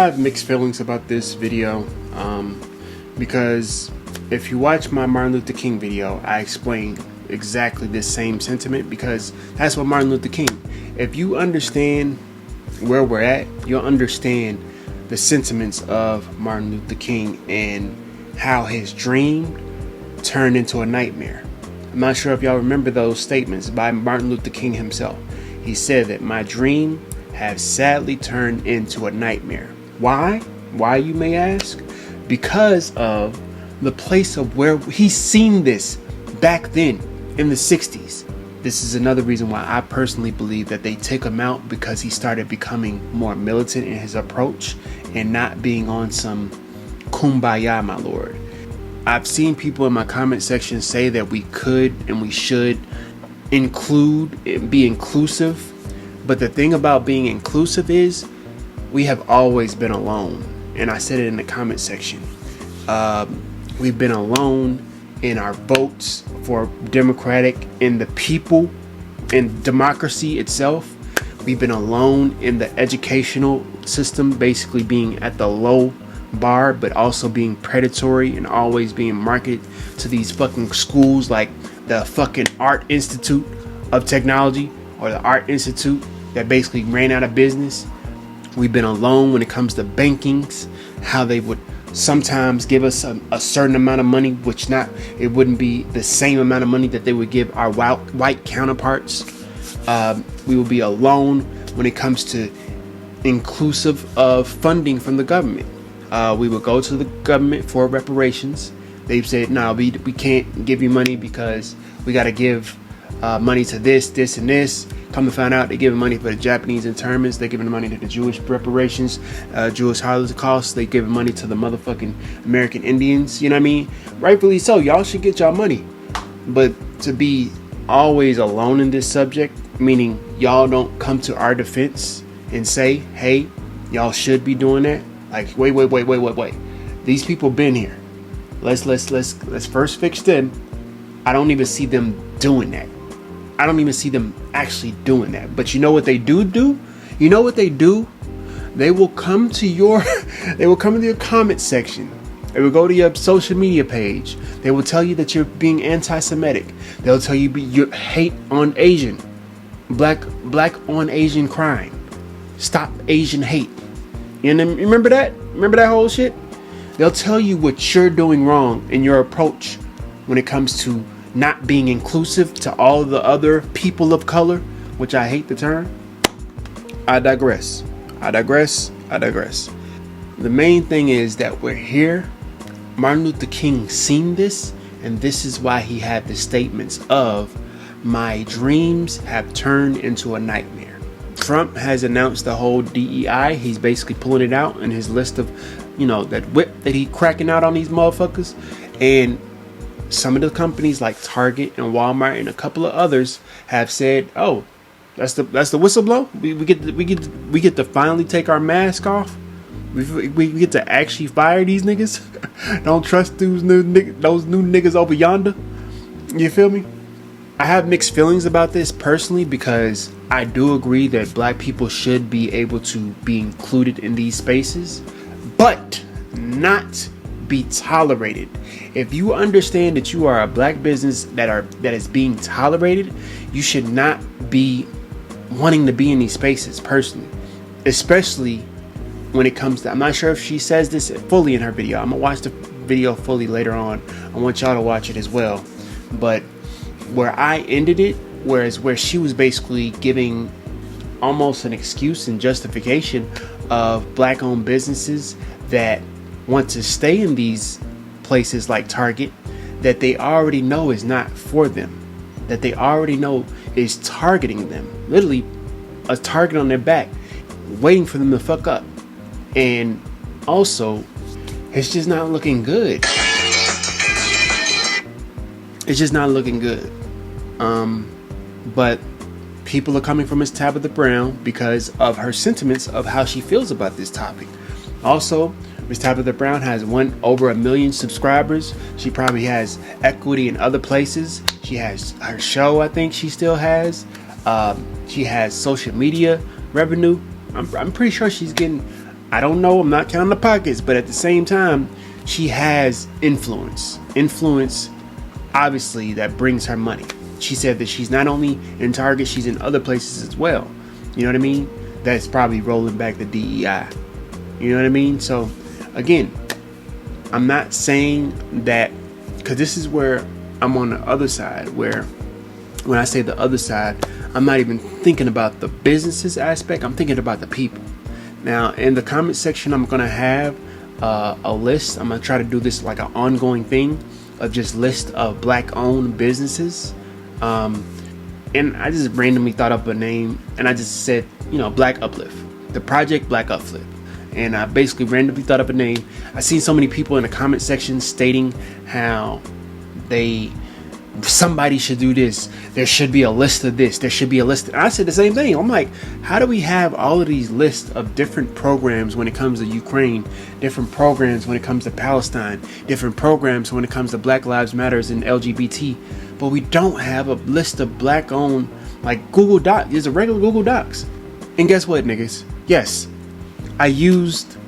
have mixed feelings about this video because if you watch my Martin Luther King video, I explain exactly this same sentiment, because that's what Martin Luther King. If you understand where we're at, you'll understand the sentiments of Martin Luther King and how his dream turned into a nightmare. I'm not sure if y'all remember those statements by Martin Luther King himself. He said that my dream has sadly turned into a nightmare. Why? Why, you may ask? Because of the place of where he's seen this back then in the 60s. This is another reason why I personally believe that they took him out, because he started becoming more militant in his approach and not being on some kumbaya, my lord. I've seen people in my comment section say that we could and we should include and be inclusive. But the thing about being inclusive is we have always been alone. And I said it in the comment section. We've been alone in our votes for Democratic, in the people, in democracy itself. We've been alone in the educational system, basically being at the low bar, but also being predatory and always being marketed to these fucking schools like the fucking Art Institute of Technology, or the Art Institute that basically ran out of business. We've been alone when it comes to bankings, how they would sometimes give us a certain amount of money, which it wouldn't be the same amount of money that they would give our white counterparts. We will be alone when it comes to inclusive of funding from the government. We would go to the government for reparations. They've said, no, we can't give you money because we got to give money to this, and this. Come to find out, they're giving money for the Japanese interments. They're giving money to the Jewish reparations, Jewish Holocaust. They're giving money to the motherfucking American Indians. You know what I mean? Rightfully so. Y'all should get y'all money. But to be always alone in this subject, meaning y'all don't come to our defense and say, hey, y'all should be doing that. Like, wait. These people been here. Let's first fix them. I don't even see them doing that. I don't even see them actually doing that. But you know what they do? You know what they do? They will come to your comment section. They will go to your social media page. They will tell you that you're being anti-Semitic. They'll tell you you hate on Asian, black on Asian crime. Stop Asian hate. You remember that? Remember that whole shit? They'll tell you what you're doing wrong in your approach when it comes to not being inclusive to all the other people of color, which I hate the term. I digress. The main thing is that we're here. Martin Luther King seen this, and this is why he had the statements of, my dreams have turned into a nightmare. Trump has announced the whole DEI. He's basically pulling it out in his list of, that whip that he cracking out on these motherfuckers. And some of the companies like Target and Walmart and a couple of others have said, "Oh, that's the whistleblower. We get to finally take our mask off. We get to actually fire these niggas. Don't trust those new niggas over yonder." You feel me? I have mixed feelings about this personally, because I do agree that black people should be able to be included in these spaces, but not be tolerated. If you understand that you are a black business that is being tolerated, you should not be wanting to be in these spaces personally, especially when it comes to, I'm not sure if she says this fully in her video. I'm gonna watch the video fully later on. I want y'all to watch it as well. But where I ended it, where she was basically giving almost an excuse and justification of black owned businesses that want to stay in these places like Target, that they already know is not for them, that they already know is targeting them, literally a target on their back, waiting for them to fuck up. And also, it's just not looking good. It's just not looking good. But people are coming from Miss Tabitha Brown because of her sentiments of how she feels about this topic. Also, Miss Tabitha Brown has over 1 million subscribers. She probably has equity in other places. She has her show, I think she still has. She has social media revenue. I'm pretty sure she's getting, I don't know. I'm not counting the pockets, but at the same time, she has influence. Influence, obviously, that brings her money. She said that she's not only in Target, she's in other places as well. You know what I mean? That's probably rolling back the DEI. You know what I mean? So, again, I'm not saying that, because this is where I'm on the other side, where when I say the other side, I'm not even thinking about the businesses aspect. I'm thinking about the people. Now, in the comment section, I'm going to have a list. I'm going to try to do this like an ongoing thing of just list of black-owned businesses. And I just randomly thought up a name, and I just said, Black Uplift. The Project Black Uplift. And I basically randomly thought up a name. I seen so many people in the comment section stating how somebody should do this. There should be a list of this. There should be a list. And I said the same thing. I'm like, how do we have all of these lists of different programs when it comes to Ukraine, different programs when it comes to Palestine, different programs when it comes to Black Lives Matters and LGBT, but we don't have a list of black-owned, like Google Docs. There's a regular Google Docs. And guess what, niggas? Yes, I used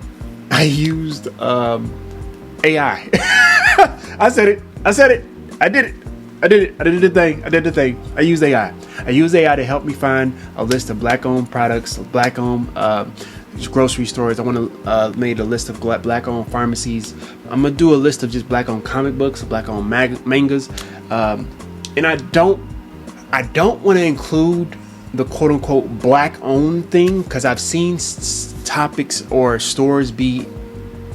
AI. I said it. I did the thing. I used AI. I used AI to help me find a list of black-owned products, black-owned grocery stores. I want to made a list of black-owned pharmacies. I'm gonna do a list of just black-owned comic books, black-owned mangas, and I don't want to include the quote-unquote black-owned thing, because I've seen topics or stores be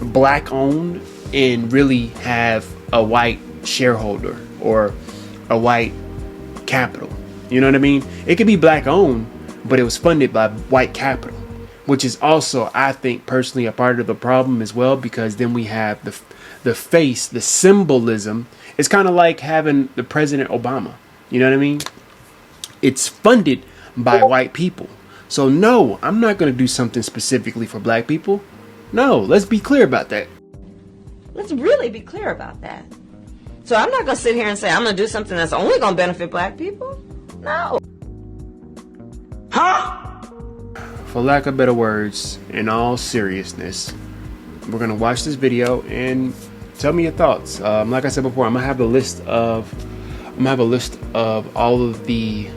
black-owned and really have a white shareholder or a white capital. You know what I mean? It could be black owned, but it was funded by white capital, which is also, I think personally, a part of the problem as well, because then we have the face, the symbolism. It's kind of like having the President Obama. You know what I mean? It's funded by white people. So no, I'm not going to do something specifically for black people. No, let's be clear about that. Let's really be clear about that. So I'm not going to sit here and say I'm going to do something that's only going to benefit black people. No. Huh? For lack of better words, in all seriousness, we're going to watch this video and tell me your thoughts. Like I said before, I'm going to have a list of all of the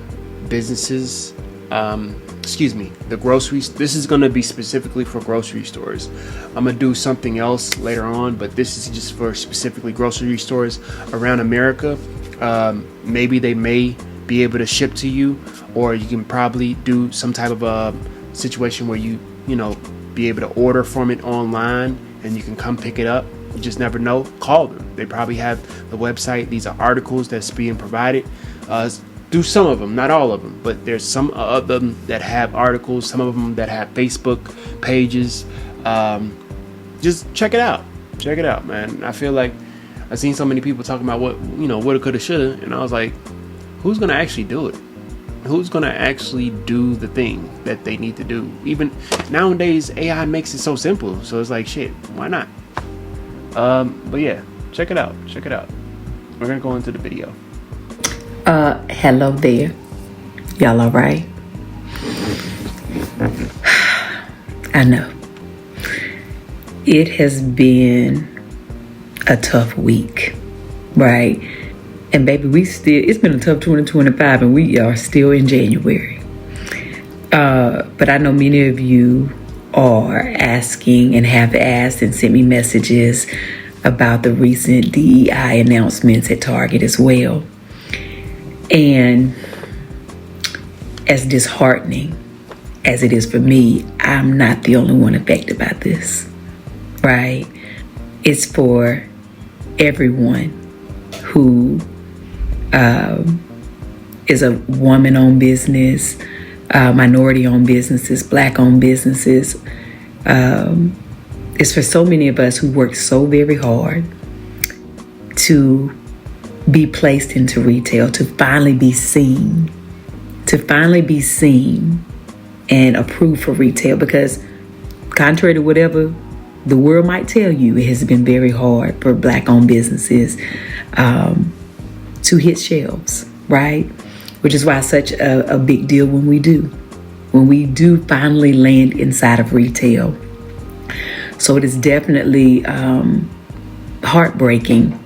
businesses, the groceries. This is going to be specifically for grocery stores. I'm going to do something else later on, but this is just for specifically grocery stores around America. Maybe they may be able to ship to you, or you can probably do some type of a situation where you be able to order from it online and you can come pick it up. You just never know. Call them. They probably have the website. These are articles that's being provided. Do some of them, not all of them, but there's some of them that have articles, some of them that have Facebook pages. Just check it out. Check it out, man. I feel like I've seen so many people talking about what, woulda, coulda, shoulda, and I was like, who's gonna actually do it? Who's gonna actually do the thing that they need to do? Even nowadays, AI makes it so simple. So it's like, shit, why not? But yeah, check it out. Check it out. We're gonna go into the video. Hello there. Y'all all right? I know. It has been a tough week, right? And baby, it's been a tough 2025 and we are still in January. But I know many of you are asking and have asked and sent me messages about the recent DEI announcements at Target as well. And as disheartening as it is for me, I'm not the only one affected by this, right? It's for everyone who is a woman-owned business, minority-owned businesses, black-owned businesses. It's for so many of us who work so very hard to be placed into retail, to finally be seen and approved for retail, because contrary to whatever the world might tell you, it has been very hard for black-owned businesses to hit shelves, right? Which is why it's such a big deal when we do finally land inside of retail. So it is definitely heartbreaking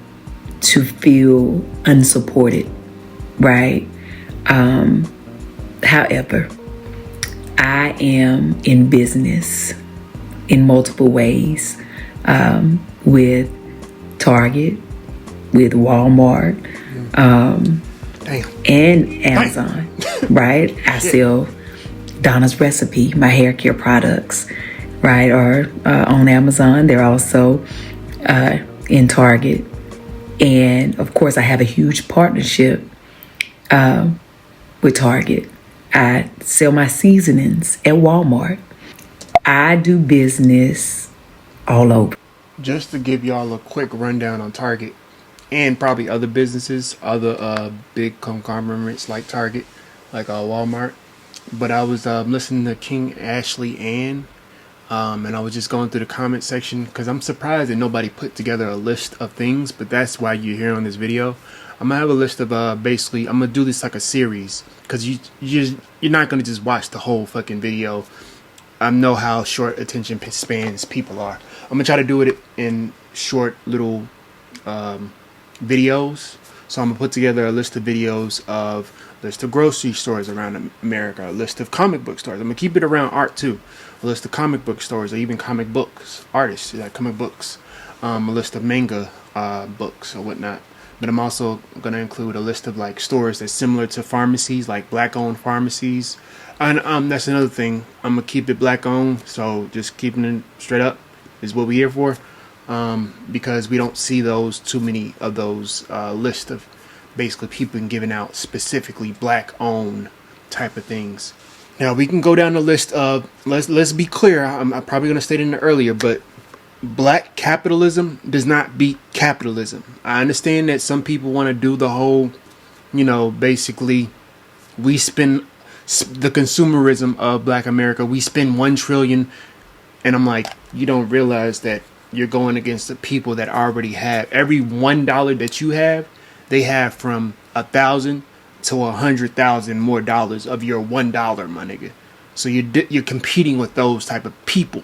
to feel unsupported, right? However, I am in business in multiple ways, with Target, with Walmart, and Amazon, right? I sell Donna's Recipe, my hair care products, right? Or on Amazon. They're also in Target. And of course, I have a huge partnership with Target. I sell my seasonings at Walmart. I do business all over. Just to give y'all a quick rundown on Target and probably other businesses, other big conglomerates like Target, like Walmart. But I was listening to King Ashley Ann, and I was just going through the comment section because I'm surprised that nobody put together a list of things, but that's why you're here on this video. I'm gonna have a list of basically, I'm gonna do this like a series because you're not gonna just watch the whole fucking video. I know how short attention spans people are. I'm gonna try to do it in short little videos. So I'm gonna put together a list of videos of list of grocery stores around America, a list of comic book stores. I'm gonna keep it around art too. A list of comic book stores or even comic books, artists that comic books. A list of manga books or whatnot. But I'm also gonna include a list of like stores that's similar to pharmacies, like black-owned pharmacies. And that's another thing. I'm gonna keep it black-owned, so just keeping it straight up is what we're here for. Because we don't see too many of those lists of basically people giving out specifically black-owned type of things. Now we can go down the list of let's be clear. I'm probably gonna state it earlier, but black capitalism does not beat capitalism. I understand that some people want to do the whole, basically we spend the consumerism of black America. We spend 1 trillion, and I'm like, you don't realize that you're going against the people that already have every $1 that you have. They have from 1,000 to 100,000 more dollars of your $1, my nigga. So you're competing with those type of people.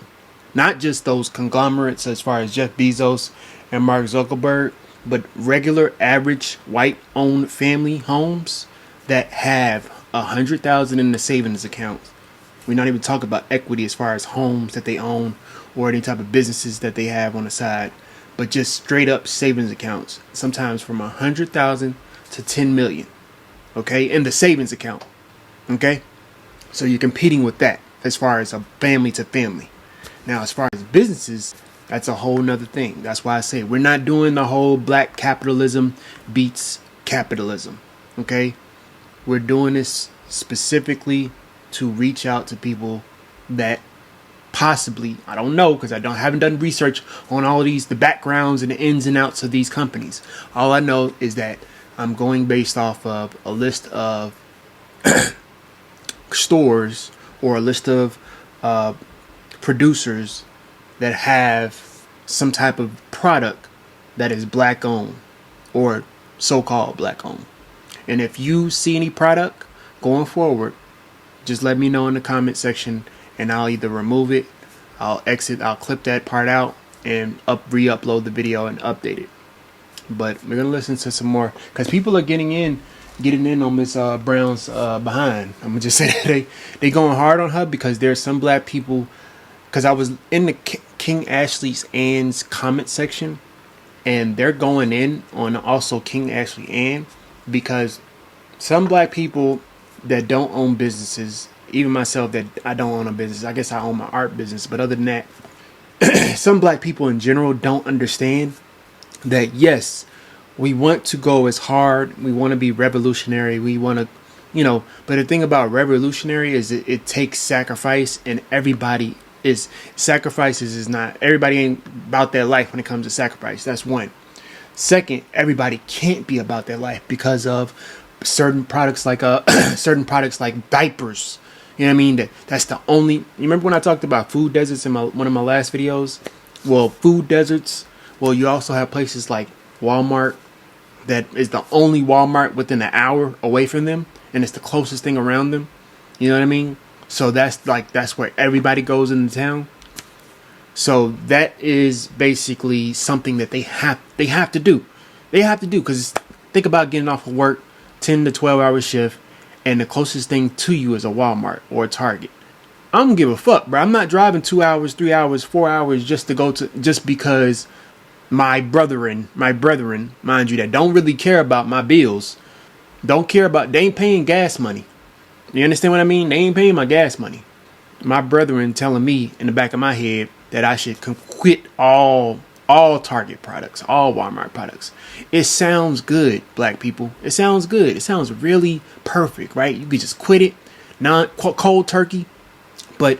Not just those conglomerates as far as Jeff Bezos and Mark Zuckerberg, but regular average white-owned family homes that have 100,000 in the savings account. We're not even talking about equity as far as homes that they own or any type of businesses that they have on the side, but just straight up savings accounts. Sometimes from 100,000 to 10 million. Okay, in the savings account. Okay, so you're competing with that as far as a family to family. Now, as far as businesses, that's a whole nother thing. That's why I say we're not doing the whole black capitalism beats capitalism. Okay? We're doing this specifically to reach out to people that possibly, I don't know, because haven't done research on all of these, the backgrounds and the ins and outs of these companies. All I know is that I'm going based off of a list of stores or a list of producers that have some type of product that is black owned or so-called black owned. And if you see any product going forward, just let me know in the comment section and I'll either remove it, I'll clip that part out and re-upload the video and update it. But we're gonna listen to some more because people are getting in on Miss Brown's behind. I'm gonna just say that they going hard on her because there's some black people. Because I was in the King Ashley Ann's comment section, and they're going in on also King Ashley Ann because some black people that don't own businesses, even myself that I don't own a business, I guess I own my art business, but other than that, some black people in general don't understand that yes, we want to go as hard, we want to be revolutionary, we want to, but the thing about revolutionary is it takes sacrifice, and everybody sacrifices not everybody ain't about their life when it comes to sacrifice. That's one. Second, everybody can't be about their life because of certain products like diapers. You know what I mean? That's the only. You remember when I talked about food deserts in one of my last videos? Well, food deserts. Well, you also have places like Walmart that is the only Walmart within an hour away from them, and it's the closest thing around them. You know what I mean? So that's where everybody goes into town. So that is basically something that they have to do. They have to do, because think about getting off of work, 10 to 12 hour shift, and the closest thing to you is a Walmart or a Target. I don't give a fuck, bro. I'm not driving 2 hours, 3 hours, 4 hours just because my brethren, mind you, that don't really care about my bills, they ain't paying gas money. You understand what I mean? They ain't paying my gas money. My brethren telling me in the back of my head that I should quit all Target products, all Walmart products. It sounds good, black people. It sounds good. It sounds really perfect, right? You could just quit it, not cold turkey. But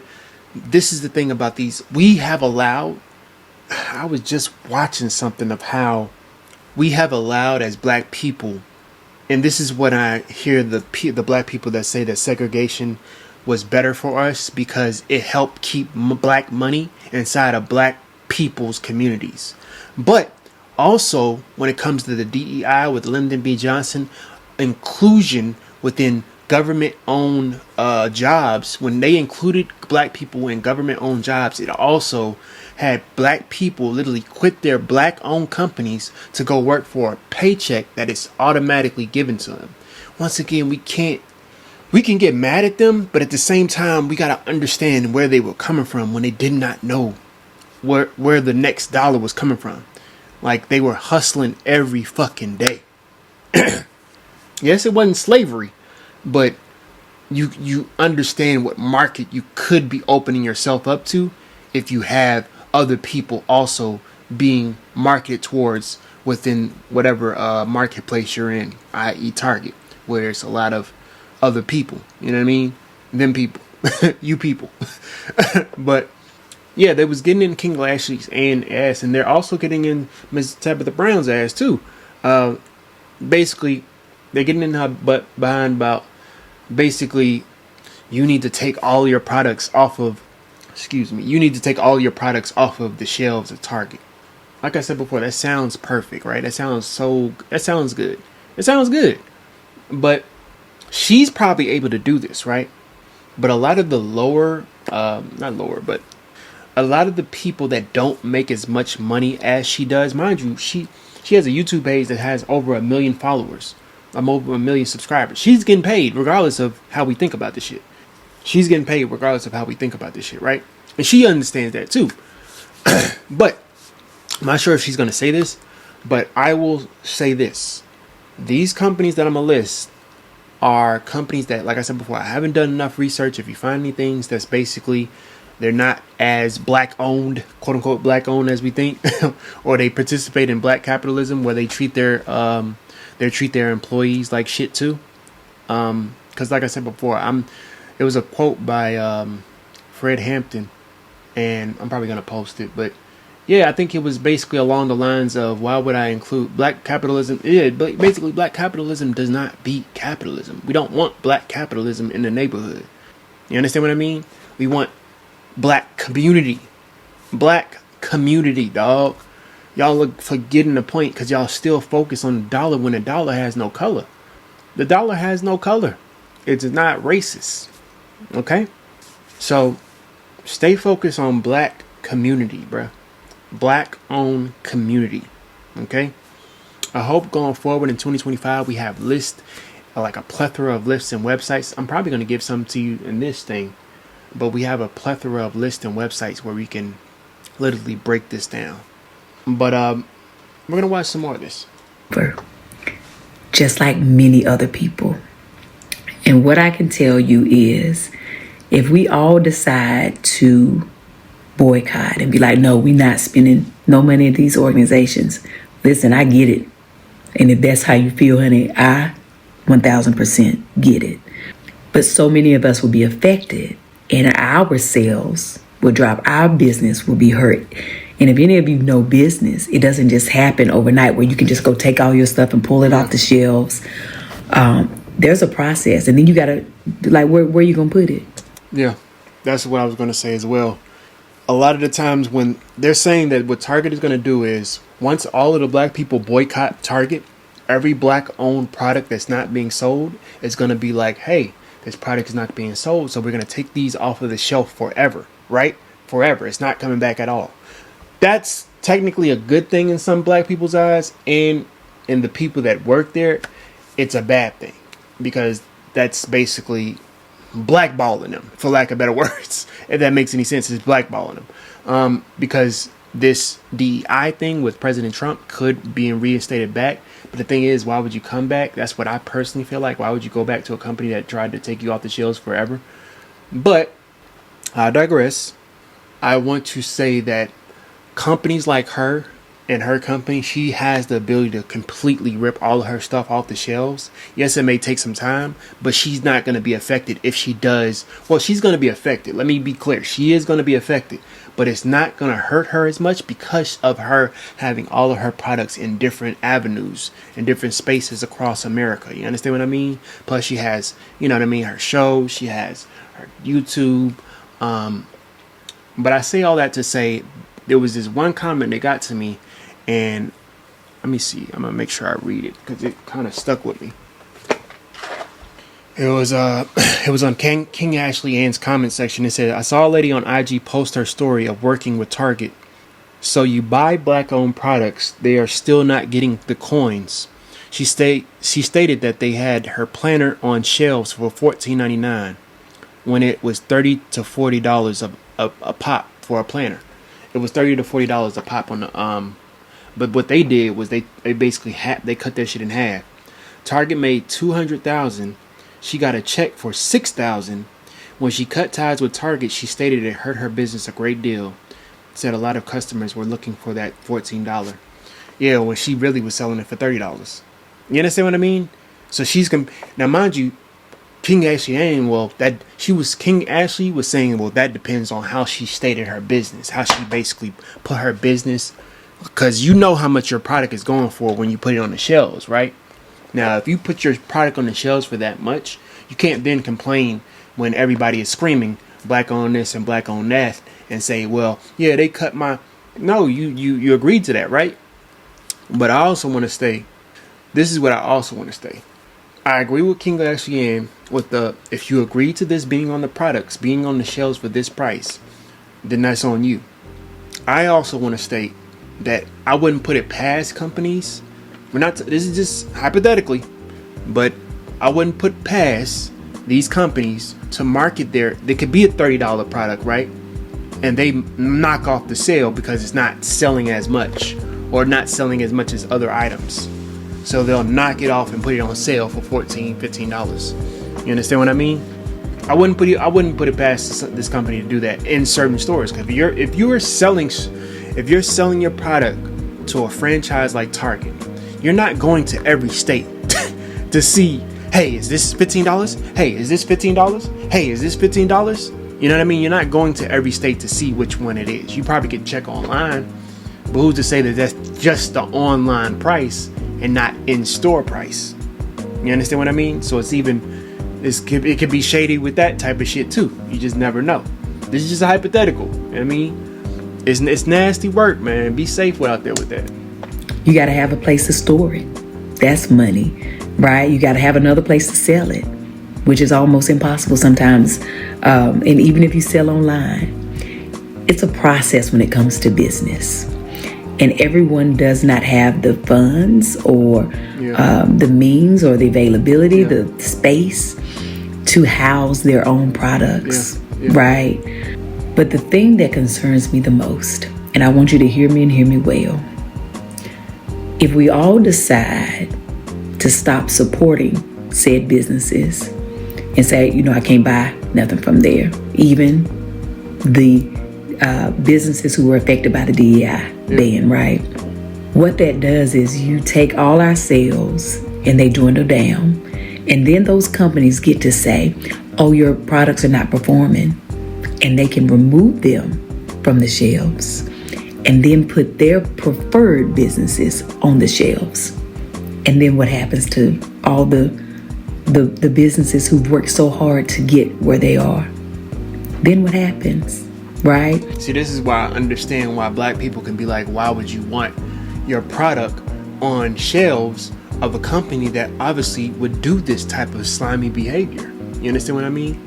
this is the thing about these. I was just watching something of how we have allowed as black people, and this is what I hear the black people that say that segregation was better for us because it helped keep black money inside of black people's communities. But also, when it comes to the DEI with Lyndon B. Johnson, inclusion within government-owned jobs, when they included black people in government-owned jobs, it also had black people literally quit their black-owned companies to go work for a paycheck that is automatically given to them. Once again, we can get mad at them, but at the same time, we got to understand where they were coming from when they did not know where the next dollar was coming from. Like, they were hustling every fucking day. Yes, it wasn't slavery, but you understand what market you could be opening yourself up to if you have other people also being marketed towards within whatever marketplace you're in, i.e. Target, where there's a lot of other people. You know what I mean? Them people. You people. But yeah, they was getting in King Lashley's ass, and they're also getting in Miss Tabitha Brown's ass too. Basically, they're getting in her butt behind about basically you need to take all your products off of the shelves of Target. Like I said before, that sounds perfect, right? That sounds good. It sounds good. But she's probably able to do this, right? But a lot of the a lot of the people that don't make as much money as she does, mind you, she has a YouTube page that has over 1 million followers. Over 1 million subscribers. She's getting paid regardless of how we think about this shit. Right? And she understands that too. But I'm not sure if she's going to say this, but I will say this. These companies that I'm going to list are companies that, like I said before, I haven't done enough research. If you find any things that's basically, they're not as black owned, quote unquote black owned as we think, or they participate in black capitalism where they treat their employees like shit too. Because like I said before, it was a quote by Fred Hampton, and I'm probably gonna post it, but yeah, I think it was basically along the lines of, why would I include black capitalism? Yeah, but basically black capitalism does not beat capitalism. We don't want black capitalism in the neighborhood. You understand what I mean? We want black community, dog. Y'all are forgetting the point because y'all still focus on the dollar when the dollar has no color. The dollar has no color. It's not racist. Okay? So stay focused on black community, bruh. Black owned community. Okay? I hope going forward in 2025 we have lists, like a plethora of lists and websites. I'm probably going to give some to you in this thing, but we have a plethora of lists and websites where we can literally break this down. But we're going to watch some more of this. Just like many other people. And what I can tell you is, if we all decide to boycott and be like, no, we're not spending no money at these organizations. Listen, I get it. And if that's how you feel, honey, I 1000% get it. But so many of us will be affected, and our sales will drop. Our business will be hurt. And if any of you know business, it doesn't just happen overnight where you can just go take all your stuff and pull it off the shelves. There's a process, and then you gotta, like, where are you gonna put it? Yeah, that's what I was gonna say as well. A lot of the times when they're saying that what Target is gonna do is, once all of the black people boycott Target, every black owned product that's not being sold is gonna be like, hey, this product is not being sold, so we're gonna take these off of the shelf forever, right? forever. It's not coming back at all. That's technically a good thing in some black people's eyes, and in the people that work there, it's a bad thing, because that's basically blackballing them, for lack of better words. If that makes any sense, it's blackballing them. Because this DEI thing with President Trump could be reinstated back. But the thing is, why would you come back? That's what I personally feel like. Why would you go back to a company that tried to take you off the shelves forever? But I digress. I want to say that companies like her and her company, she has the ability to completely rip all of her stuff off the shelves. Yes, it may take some time, but she's not going to be affected if she does. Well, she's going to be affected. Let me be clear. She is going to be affected, but it's not going to hurt her as much because of her having all of her products in different avenues, in different spaces across America. You understand what I mean? Plus she has, you know what I mean, her show, she has her YouTube. But I say all that to say, there was this one comment that got to me, and let me see. I'm gonna make sure I read it because it kind of stuck with me. It was on King Ashley Ann's comment section. It said, "I saw a lady on IG post her story of working with Target. So you buy black-owned products, they are still not getting the coins. She stated that they had her planner on shelves for $14.99 when it was $30 to $40 a pop for a planner. It was $30 to $40 a pop on the But what they did was they basically they cut that shit in half. Target made $200,000. She got a check for $6,000. When she cut ties with Target, she stated it hurt her business a great deal. Said a lot of customers were looking for that $14. Yeah, when she really was selling it for $30. You understand what I mean? So now, mind you, King Ashley Ann, King Ashley was saying, well, that depends on how she stated her business, how she basically put her business, because you know how much your product is going for when you put it on the shelves, right? Now, if you put your product on the shelves for that much, you can't then complain when everybody is screaming black on this and black on that and say, well, yeah, they cut my... No, you agreed to that, right? But I also want to say, this is what I also want to say. I agree with King Ashley Ann with if you agree to this being on the products, being on the shelves for this price, then that's on you. I also want to state that I wouldn't put it past companies. This is just hypothetically, but I wouldn't put past these companies to market they could be a $30 product, right? And they knock off the sale because it's not selling as much or not selling as much as other items. So they'll knock it off and put it on sale for $14, $15. You understand what I mean? I wouldn't put it past this company to do that in certain stores. Because if you're selling your product to a franchise like Target, you're not going to every state to see, hey, is this $15? Hey, is this $15? Hey, is this $15? You know what I mean? You're not going to every state to see which one it is. You probably can check online, but who's to say that that's just the online price and not in-store price? You understand what I mean? So it could be shady with that type of shit too. You just never know. This is just a hypothetical. You know what I mean? It's nasty work, man. Be safe out there with that. You got to have a place to store it. That's money, right? You got to have another place to sell it, which is almost impossible sometimes. And even if you sell online, it's a process when it comes to business. And everyone does not have the funds or the means or the availability, the space to house their own products, right? But the thing that concerns me the most, and I want you to hear me and hear me well, if we all decide to stop supporting said businesses and say, I can't buy nothing from there, even the businesses who were affected by the DEI ban, right? What that does is you take all our sales and they dwindle down, and then those companies get to say, oh, your products are not performing, and they can remove them from the shelves and then put their preferred businesses on the shelves. And then what happens to all the businesses who've worked so hard to get where they are? Then what happens? Right? See, this is why I understand why black people can be like, why would you want your product on shelves of a company that obviously would do this type of slimy behavior? You understand what I mean?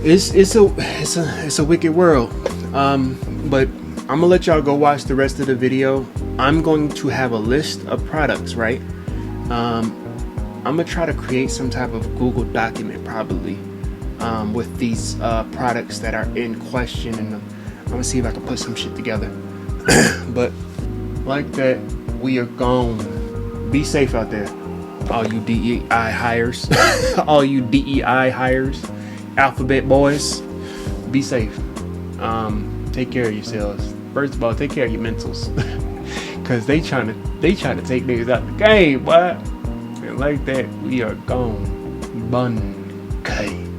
It's a wicked world. But I'm gonna let y'all go watch the rest of the video. I'm going to have a list of products, right? I'm gonna try to create some type of Google document probably with these products that are in question, and I'm gonna see if I can put some shit together. But like that, we are gone. Be safe out there, all you DEI hires. All you DEI hires, alphabet boys. Be safe. Take care of yourselves. First of all, take care of your mentals, cause they trying to take niggas out the game, boy. And like that, we are gone. Bun. Okay.